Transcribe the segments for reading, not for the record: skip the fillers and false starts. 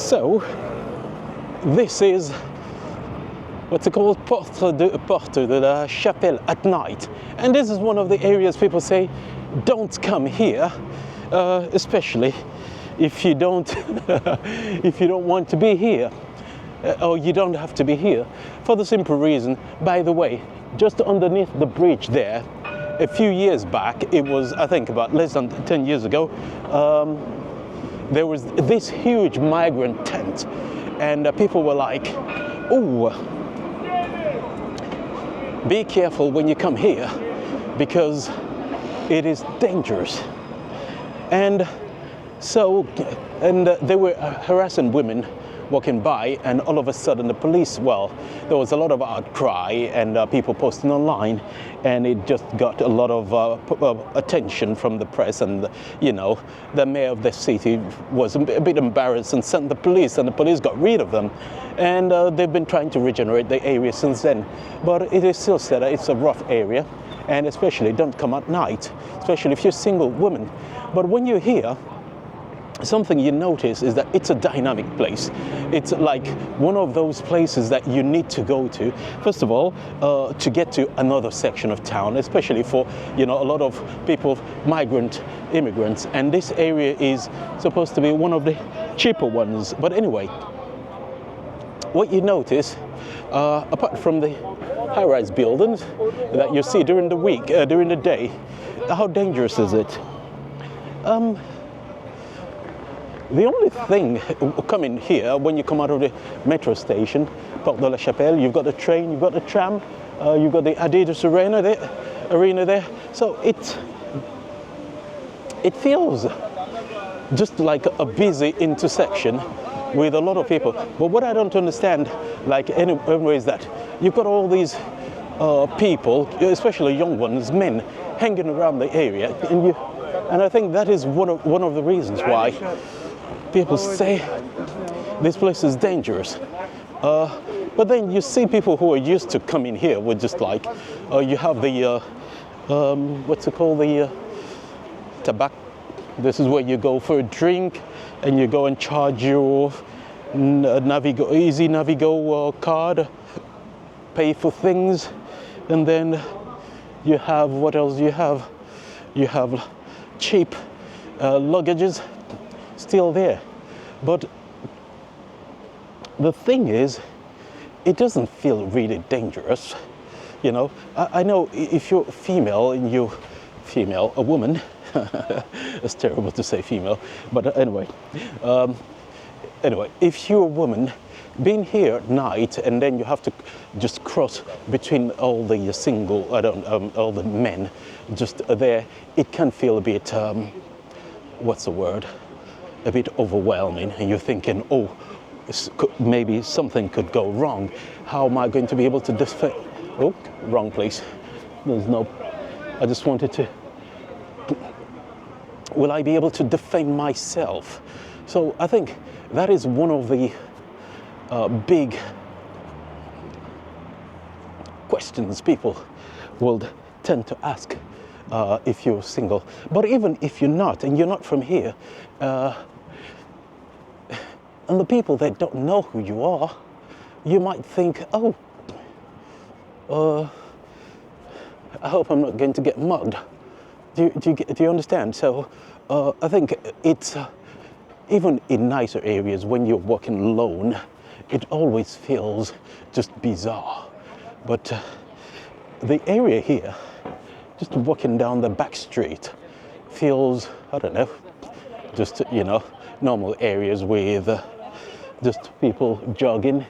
So, this is what's it called? Porte de la Chapelle at night. And this is one of the areas people say, don't come here, especially if you don't, if you don't want to be here. Or you don't have to be here, for the simple reason, by the way, just underneath the bridge there, a few years back, it was, I think about less than 10 years ago, there was this huge migrant tent, and people were like, oh, be careful when you come here, because it is dangerous. And so, they were harassing women walking by, and all of a sudden the police, well, there was a lot of outcry and people posting online, and it just got a lot of attention from the press, and you know, the mayor of the city was a bit embarrassed and sent the police, and the police got rid of them, and they've been trying to regenerate the area since then. But it is still said that it's a rough area, and especially don't come at night, especially if you're a single woman. But when you're here, something you notice is that it's a dynamic place. It's like one of those places that you need to go to, first of all, to get to another section of town, especially for, you know, a lot of people, immigrants, and this area is supposed to be one of the cheaper ones. But anyway, what you notice, apart from the high-rise buildings that you see during the week, during the day, how dangerous is it? The only thing coming here, when you come out of the metro station, Porte de la Chapelle, you've got the train, you've got the tram, you've got the Adidas arena there. So it feels just like a busy intersection with a lot of people. But what I don't understand, like anyway, is that you've got all these people, especially young ones, men, hanging around the area, and I think that is one of the reasons why people say this place is dangerous. But then you see people who are used to coming here with just like, you have the, what's it called, the tobacco. This is where you go for a drink and you go and charge your Easy Navigo card, pay for things, and then you have, what else do you have? You have cheap luggages still there. But the thing is, it doesn't feel really dangerous. You know, I know if you're female and a woman, it's terrible to say female, but anyway, if you're a woman, being here at night and then you have to just cross between all the all the men just there, it can feel a bit, what's the word? A bit overwhelming, and you're thinking, oh, maybe something could go wrong. How am I going to be able to defend? Oh, wrong place. There's no, I just wanted to, will I be able to defend myself? So I think that is one of the big questions people will tend to ask if you're single. But even if you're not, and you're not from here, and the people that don't know who you are, you might think, oh, I hope I'm not going to get mugged. Do you understand? So I think it's, even in nicer areas, when you're walking alone, it always feels just bizarre. But the area here, just walking down the back street, feels, I don't know, just, you know, normal areas with just people jogging,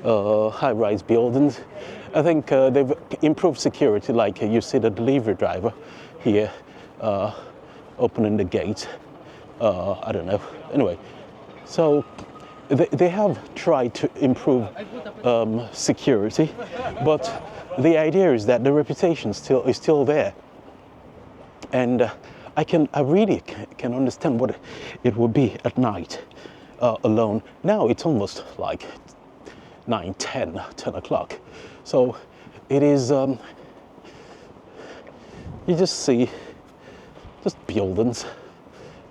high-rise buildings. I think they've improved security, like you see the delivery driver here opening the gate. I don't know. Anyway, so they have tried to improve security, but the idea is that the reputation is still there. And I really can understand what it would be at night alone. Now it's almost like 9, 10 o'clock. So it is, you just see just buildings,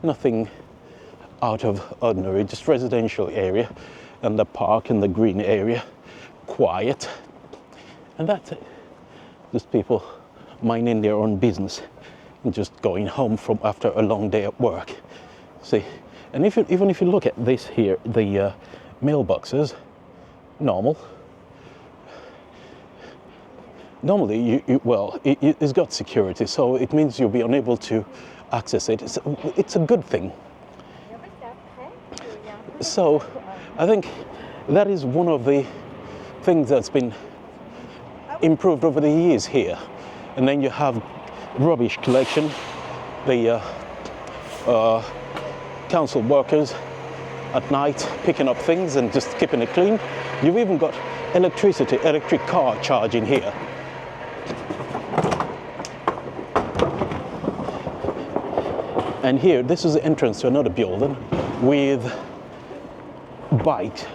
nothing out of ordinary, just residential area, and the park and the green area, quiet, and that's it. Just people minding their own business and just going home from after a long day at work. See, and even if you look at this here, the mailboxes, normal. Normally, it's got security, so it means you'll be unable to access it. It's a good thing. So, I think that is one of the things that's been improved over the years here. And then you have rubbish collection, the council workers at night picking up things and just keeping it clean. You've even got electric car charging here. And here, this is the entrance to another building with bike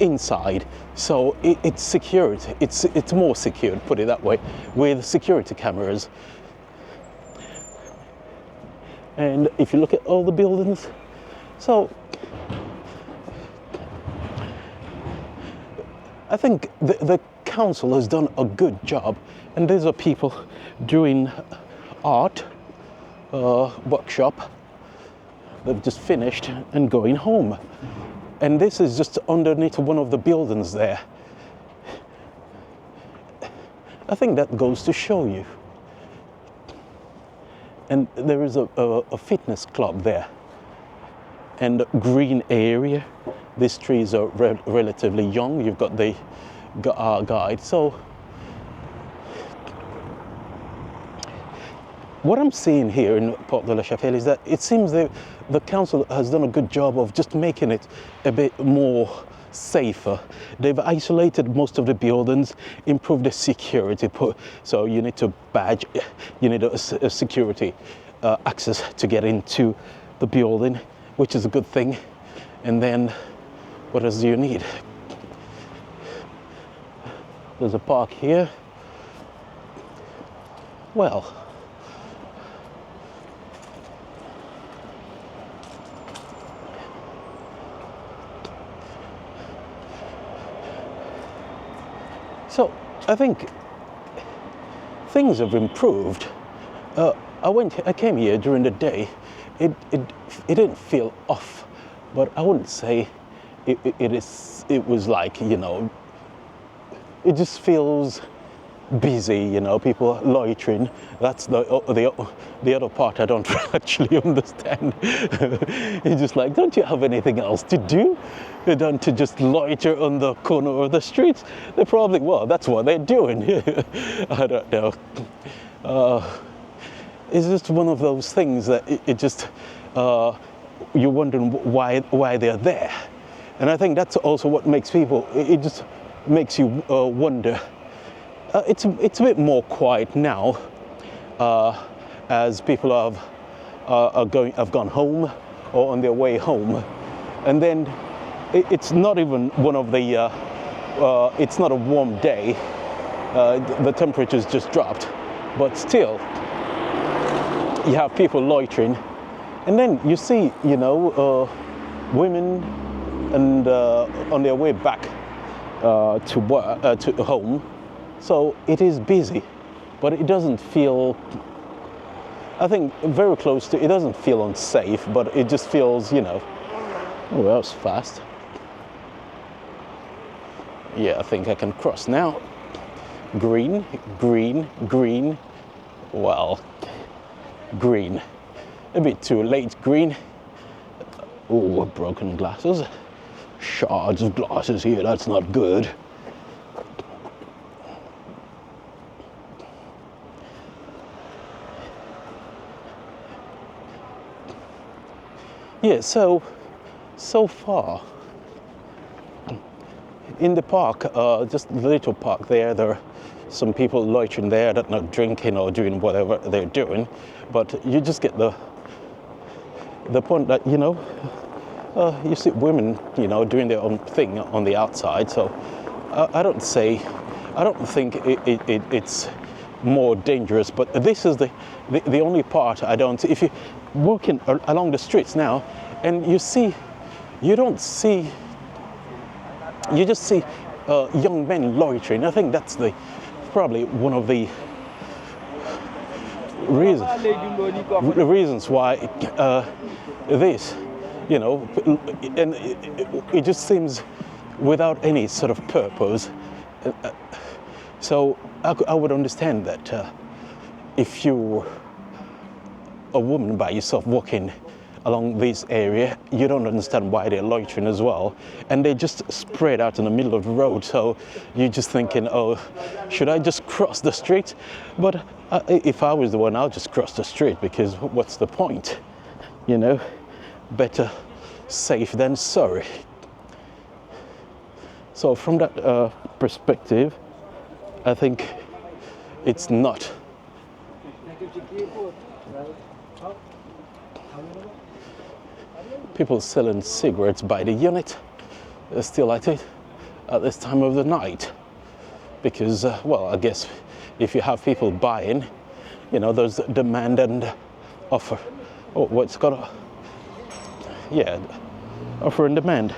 inside. So it's secured. It's more secured, put it that way, with security cameras. And if you look at all the buildings, so I think the council has done a good job. And these are people doing art, workshop. They've just finished and going home. And this is just underneath one of the buildings there. I think that goes to show you. And there is a fitness club there. And green area. These trees are relatively young. You've got the guide. So what I'm seeing here in Porte de la Chapelle is that it seems the council has done a good job of just making it a bit more safer. They've isolated most of the buildings, improved the security. So you need to badge, you need a security access to get into the building, which is a good thing. And then what else do you need? There's a park here. Well, so I think things have improved. I came here during the day. It didn't feel off, but I wouldn't say it was like, you know, it just feels busy, you know, people loitering. That's the other part I don't actually understand. It's just like, don't you have anything else to do than to just loiter on the corner of the streets? They probably, well, that's what they're doing. I don't know. It's just one of those things that it just, you're wondering why they're there. And I think that's also what makes people, it just makes you wonder. It's a bit more quiet now, as people have gone home or on their way home, and then it's not even one of the. It's not a warm day. The temperature's just dropped, but still, you have people loitering, and then you see, you know, women and on their way back to work, to home. So it is busy, but it doesn't feel, I think, very close to, it doesn't feel unsafe, but it just feels, you know, oh, that was fast. Yeah, I think I can cross now. Green, green, green. Well, green. A bit too late, green. Oh, broken glasses. Shards of glasses here, that's not good. Yeah, so far in the park, just the little park there are some people loitering there that are not drinking or doing whatever they're doing, but you just get the point that, you know, you see women, you know, doing their own thing on the outside. So I don't think it's more dangerous, but this is the only part I don't. If you're walking along the streets now, and you don't see, you just see young men loitering. I think that's probably one of the reasons why this, and it just seems without any sort of purpose. So I would understand that if you're a woman by yourself walking along this area, you don't understand why they're loitering as well, and they just spread out in the middle of the road. So you're just thinking, oh, should I just cross the street? But if I was the one, I'll just cross the street, because what's the point? Better safe than sorry. So from that perspective, I think it's not. People selling cigarettes by the unit are still at it at this time of the night, because, well, I guess if you have people buying, there's demand and offer. Oh, what's got offer and demand.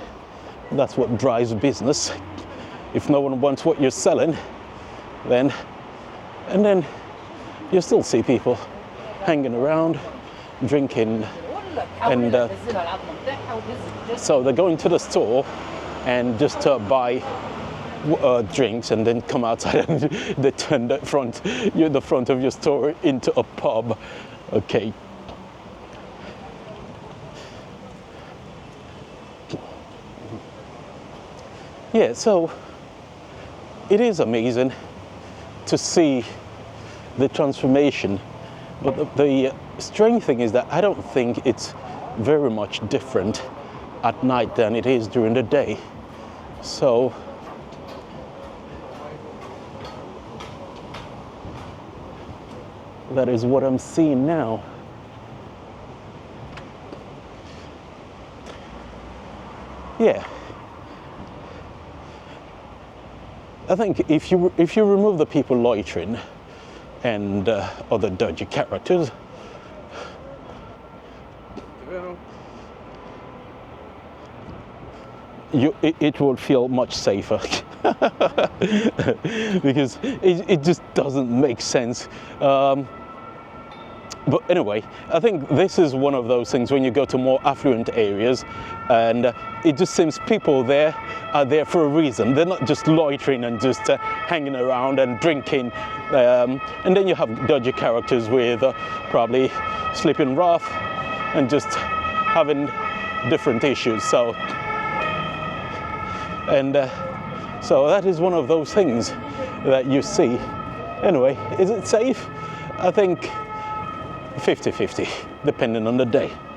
That's what drives business. If no one wants what you're selling, then you still see people hanging around, drinking, and so they're going to the store and just buy drinks, and then come outside and they turn the front of your store into a pub. Okay. Yeah, so it is amazing to see the transformation, but the strange thing is that I don't think it's very much different at night than it is during the day. So that is what I'm seeing now. Yeah. I think if you remove the people loitering and other dodgy characters, it would feel much safer. Because it just doesn't make sense. But anyway, I think this is one of those things when you go to more affluent areas, and it just seems people there are there for a reason. They're not just loitering and just hanging around and drinking. And then you have dodgy characters with probably sleeping rough and just having different issues. So that is one of those things that you see. Anyway, is it safe? I think 50-50, depending on the day.